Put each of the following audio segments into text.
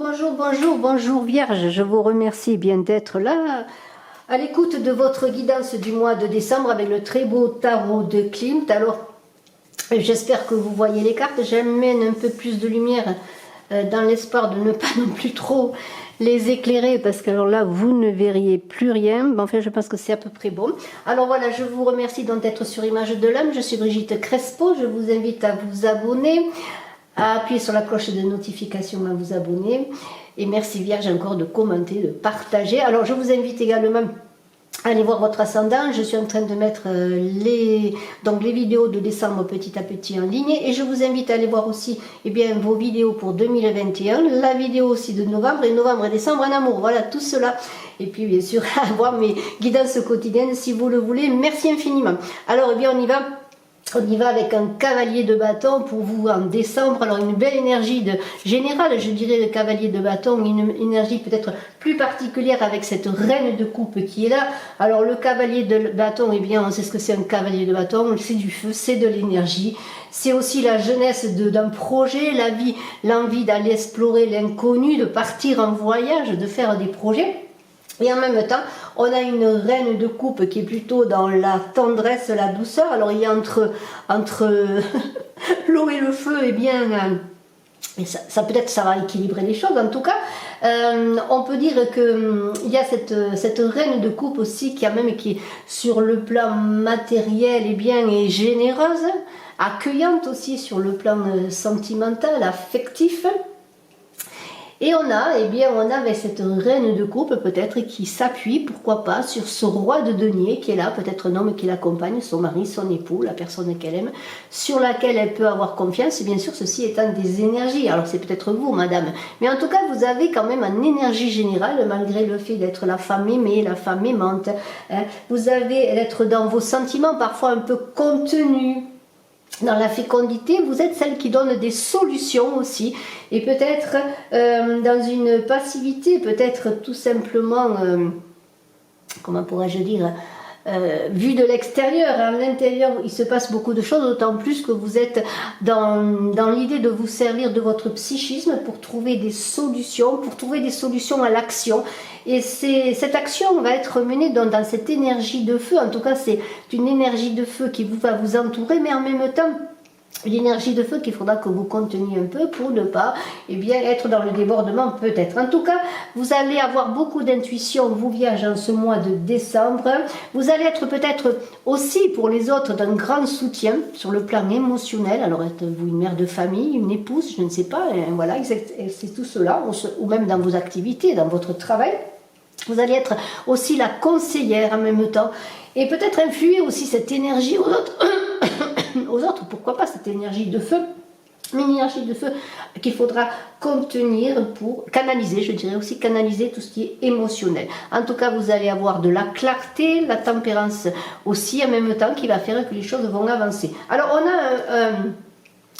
bonjour Vierge, je vous remercie bien d'être là à l'écoute de votre guidance du mois de décembre avec le très beau tarot de Klimt. Alors j'espère que vous voyez les cartes, j'amène un peu plus de lumière dans l'espoir de ne pas non plus trop les éclairer parce que alors là vous ne verriez plus rien, mais enfin je pense que c'est à peu près bon. Alors voilà, je vous remercie donc d'être sur Image de l'âme, je suis Brigitte Crespo, je vous invite à vous abonner, à appuyer sur la cloche de notification, à vous abonner. Et merci Vierge encore de commenter, de partager. Alors je vous invite également à aller voir votre ascendant. Je suis en train de mettre les vidéos de décembre petit à petit en ligne. Et je vous invite à aller voir aussi vos vidéos pour 2021. La vidéo aussi de novembre et décembre en amour. Voilà tout cela. Et puis bien sûr à voir mes guidances quotidiennes si vous le voulez. Merci infiniment. Alors on y va avec un cavalier de bâton pour vous en décembre. Alors une belle énergie générale, je dirais, le cavalier de bâton, une énergie peut-être plus particulière avec cette reine de coupe qui est là. Alors le cavalier de bâton, on sait ce que c'est un cavalier de bâton, c'est du feu, c'est de l'énergie. C'est aussi la jeunesse d'un projet, l'envie d'aller explorer l'inconnu, de partir en voyage, de faire des projets. Et en même temps, on a une reine de coupe qui est plutôt dans la tendresse, la douceur. Alors il y a entre l'eau et le feu, et ça peut-être ça va équilibrer les choses. En tout cas, on peut dire qu'il y a cette reine de coupe aussi qui est sur le plan matériel est généreuse, accueillante aussi sur le plan sentimental, affectif. Et on a avec cette reine de coupe peut-être qui s'appuie, pourquoi pas, sur ce roi de denier qui est là, peut-être un homme qui l'accompagne, son mari, son époux, la personne qu'elle aime, sur laquelle elle peut avoir confiance, et bien sûr ceci étant des énergies. Alors c'est peut-être vous madame, mais en tout cas vous avez quand même en énergie générale, malgré le fait d'être la femme aimée, la femme aimante, vous allez être dans vos sentiments parfois un peu contenus. Dans la fécondité, vous êtes celle qui donne des solutions aussi, et peut-être dans une passivité, peut-être tout simplement, comment pourrais-je dire, vu de l'extérieur. À l'intérieur il se passe beaucoup de choses, d'autant plus que vous êtes dans l'idée de vous servir de votre psychisme pour trouver des solutions, à l'action. Et cette action va être menée dans cette énergie de feu. En tout cas c'est une énergie de feu qui va vous entourer, mais en même temps une énergie de feu qu'il faudra que vous conteniez un peu pour ne pas être dans le débordement peut-être. En tout cas, vous allez avoir beaucoup d'intuition, vous Vierges, en ce mois de décembre. Vous allez être peut-être aussi pour les autres d'un grand soutien sur le plan émotionnel. Alors êtes-vous une mère de famille, une épouse, je ne sais pas, voilà, c'est tout cela, ou même dans vos activités, dans votre travail. Vous allez être aussi la conseillère en même temps et peut-être influer aussi cette énergie aux autres, pourquoi pas cette énergie de feu, une énergie de feu qu'il faudra contenir pour canaliser, je dirais aussi canaliser tout ce qui est émotionnel. En tout cas, vous allez avoir de la clarté, la tempérance aussi en même temps qui va faire que les choses vont avancer. Alors on a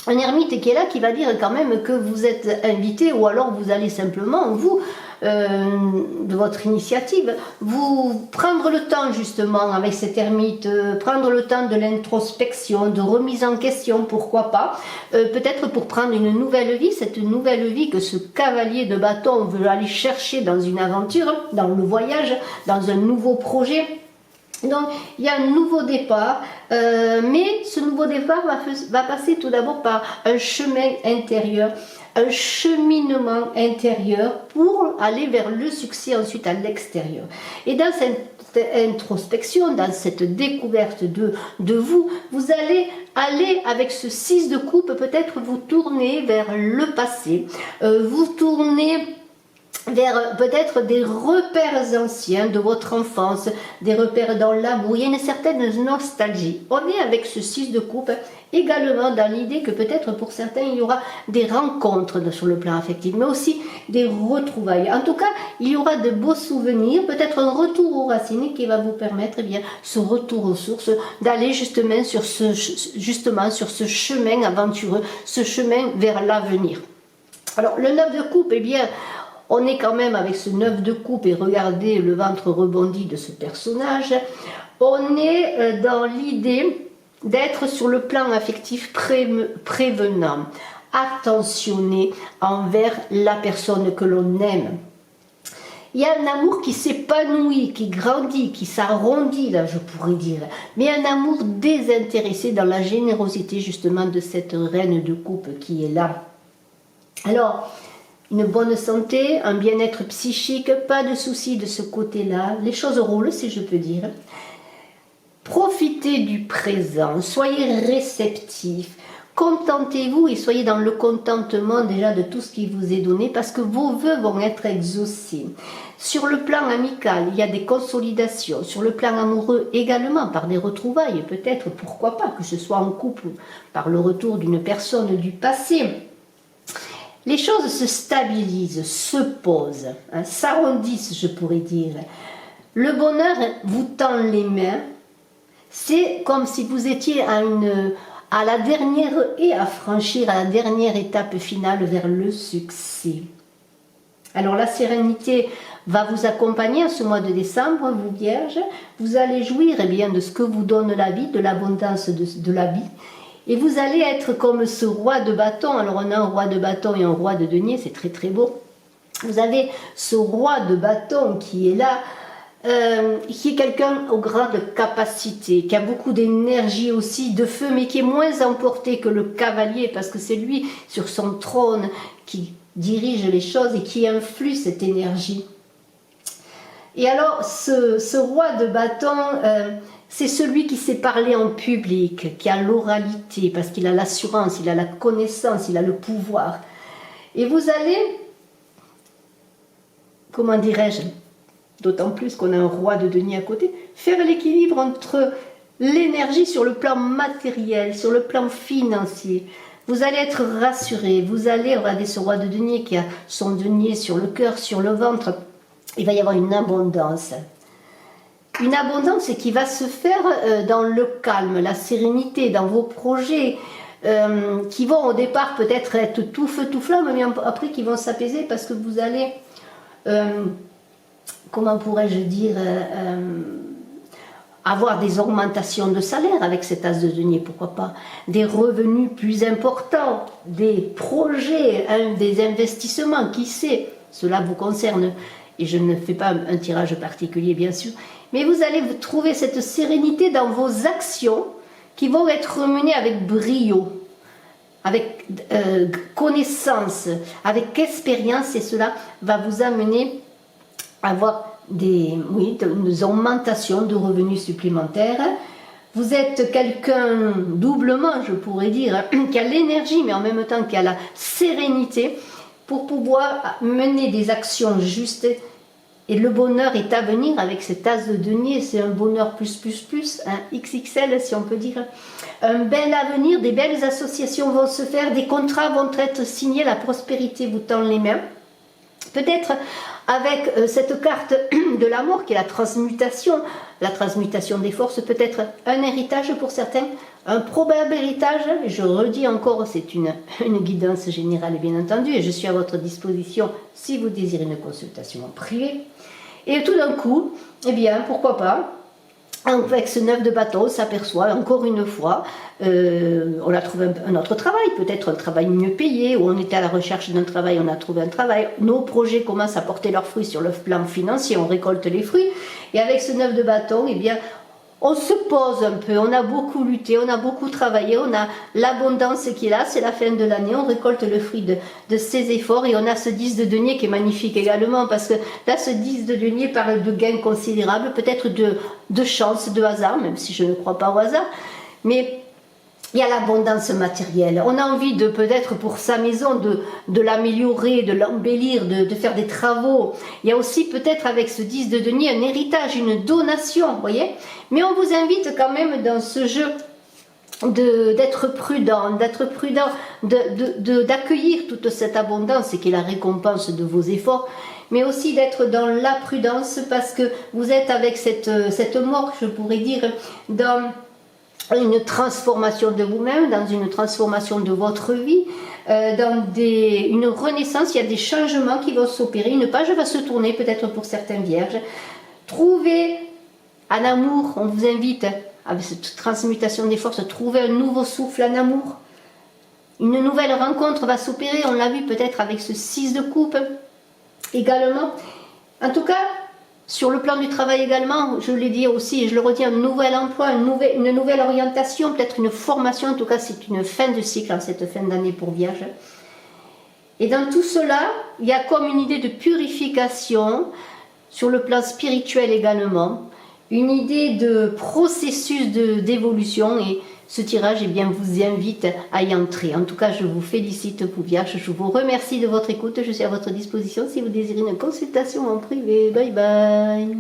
un ermite qui est là qui va dire quand même que vous êtes invité, ou alors vous allez simplement vous de votre initiative, vous prendre le temps justement avec cet ermite, prendre le temps de l'introspection, de remise en question, pourquoi pas, peut-être pour prendre une nouvelle vie, cette nouvelle vie que ce cavalier de bâton veut aller chercher dans une aventure, dans le voyage, dans un nouveau projet. Donc il y a un nouveau départ, mais ce nouveau départ va passer tout d'abord par un chemin intérieur, un cheminement intérieur pour aller vers le succès ensuite à l'extérieur. Et dans cette introspection, dans cette découverte de vous, vous allez aller avec ce 6 de coupe, peut-être vous tourner vers le passé, vous tourner vers peut-être des repères anciens de votre enfance, des repères dans l'amour. Il y a une certaine nostalgie. On est avec ce 6 de coupe également dans l'idée que peut-être pour certains il y aura des rencontres sur le plan affectif, mais aussi des retrouvailles. En tout cas, il y aura de beaux souvenirs, peut-être un retour aux racines qui va vous permettre ce retour aux sources, d'aller justement sur ce chemin aventureux, ce chemin vers l'avenir. Alors le 9 de coupe, on est quand même avec ce 9 de coupe, et regardez le ventre rebondi de ce personnage, on est dans l'idée d'être sur le plan affectif prévenant, attentionné envers la personne que l'on aime. Il y a un amour qui s'épanouit, qui grandit, qui s'arrondit, là je pourrais dire, mais un amour désintéressé dans la générosité justement de cette reine de coupe qui est là. Alors, une bonne santé, un bien-être psychique, pas de soucis de ce côté-là, les choses roulent si je peux dire. Profitez du présent, soyez réceptifs, contentez-vous et soyez dans le contentement déjà de tout ce qui vous est donné parce que vos vœux vont être exaucés. Sur le plan amical, il y a des consolidations. Sur le plan amoureux également, par des retrouvailles, peut-être, pourquoi pas, que ce soit en couple, par le retour d'une personne du passé. Les choses se stabilisent, se posent, hein, s'arrondissent, je pourrais dire. Le bonheur vous tend les mains. C'est comme si vous étiez à la dernière et à franchir à la dernière étape finale vers le succès. Alors la sérénité va vous accompagner en ce mois de décembre, vous vierges. Vous allez jouir eh bien, de ce que vous donne la vie, de l'abondance de la vie. Et vous allez être comme ce roi de bâton. Alors on a un roi de bâton et un roi de denier, c'est très très beau. Vous avez ce roi de bâton qui est là, qui est quelqu'un au grande capacité, qui a beaucoup d'énergie aussi, de feu, mais qui est moins emporté que le cavalier, parce que c'est lui sur son trône qui dirige les choses et qui influe cette énergie. Et alors ce roi de bâton, c'est celui qui sait parler en public, qui a l'oralité, parce qu'il a l'assurance, il a la connaissance, il a le pouvoir. Et vous allez, comment dirais-je, d'autant plus qu'on a un roi de denier à côté, faire l'équilibre entre l'énergie sur le plan matériel, sur le plan financier. Vous allez être rassuré, vous allez, regardez ce roi de denier qui a son denier sur le cœur, sur le ventre, il va y avoir une abondance. Une abondance qui va se faire dans le calme, la sérénité, dans vos projets, qui vont au départ peut-être être tout feu, tout flamme, mais après qui vont s'apaiser parce que vous allez... comment pourrais-je dire, avoir des augmentations de salaire avec cet as de denier, pourquoi pas, des revenus plus importants, des projets, des investissements, qui sait, cela vous concerne, et je ne fais pas un tirage particulier bien sûr, mais vous allez trouver cette sérénité dans vos actions qui vont être menées avec brio, avec connaissance, avec expérience, et cela va vous amener avoir des augmentations de revenus supplémentaires. Vous êtes quelqu'un doublement, je pourrais dire, qui a l'énergie, mais en même temps qui a la sérénité pour pouvoir mener des actions justes. Et le bonheur est à venir avec cet as de denier, c'est un bonheur plus, un XXL si on peut dire. Un bel avenir, des belles associations vont se faire, des contrats vont être signés, la prospérité vous tend les mains. Peut-être avec cette carte de l'amour qui est la transmutation des forces, peut-être un héritage pour certains, un probable héritage, je redis encore, c'est une guidance générale bien entendu, et je suis à votre disposition si vous désirez une consultation en privé. Et tout d'un coup, eh bien, pourquoi pas, avec ce 9 de bâton, on s'aperçoit encore une fois, on a trouvé un autre travail, peut-être un travail mieux payé, ou on était à la recherche d'un travail, on a trouvé un travail, nos projets commencent à porter leurs fruits sur le plan financier, on récolte les fruits, et avec ce 9 de bâton, eh bien, on se pose un peu, on a beaucoup lutté, on a beaucoup travaillé, on a l'abondance qui est là, c'est la fin de l'année, on récolte le fruit de ces efforts, et on a ce 10 de denier qui est magnifique également, parce que là, ce 10 de denier parle de gains considérables, peut-être de chance, de hasard, même si je ne crois pas au hasard, mais il y a l'abondance matérielle. On a envie de, peut-être pour sa maison, de l'améliorer, de l'embellir, de faire des travaux. Il y a aussi peut-être avec ce 10 de denier un héritage, une donation, vous voyez. Mais on vous invite quand même dans ce jeu d'être prudent, d'accueillir toute cette abondance qui est la récompense de vos efforts, mais aussi d'être dans la prudence parce que vous êtes avec cette mort, je pourrais dire, dans une transformation de vous-même, dans une transformation de votre vie, dans une renaissance, il y a des changements qui vont s'opérer, une page va se tourner peut-être pour certains vierges. Trouvez un amour, on vous invite avec cette transmutation des forces, trouver un nouveau souffle en amour. Une nouvelle rencontre va s'opérer, on l'a vu peut-être avec ce 6 de coupe également. En tout cas, sur le plan du travail également, je l'ai dit aussi et je le redis, un nouvel emploi, une nouvelle orientation, peut-être une formation, en tout cas c'est une fin de cycle en cette fin d'année pour Vierge. Et dans tout cela, il y a comme une idée de purification, sur le plan spirituel également, une idée de processus d'évolution et ce tirage eh bien, vous invite à y entrer. En tout cas, je vous félicite vous Vierge, je vous remercie de votre écoute, je suis à votre disposition si vous désirez une consultation en privé. Bye bye.